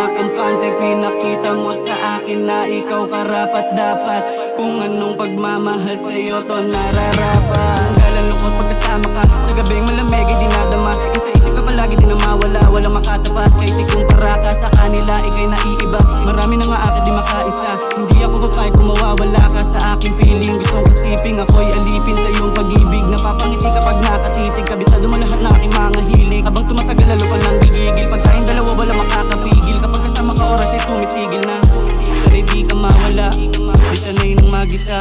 kinakampante. Pinakita mo sa akin na ikaw karapat dapat. Kung anong pagmamahal sa'yo to nararapat. Lalungkot pagkasama ka sa gabing malamig ay dinadama. Sa isip ka palagi di na mawala, walang makatapat. Kahit ikumpara ka sa kanila, ikay naiiba. Marami na nga akit di makaisa. Hindi ako papayag kung mawawala ka sa aking piling. Gustong kasiping ako'y alipin sa iyong pag-ibig. Napapangiti kapag nakatitig, kabisado mo lahat na aking mga hilig. Habang tumatagal lalo ka nang gigigil. Pag tayong dalawa wala makakapigil. Kapag kasama ka oras ay tumitigil na. Sana di ka mawala, di sanay nang mag-isa.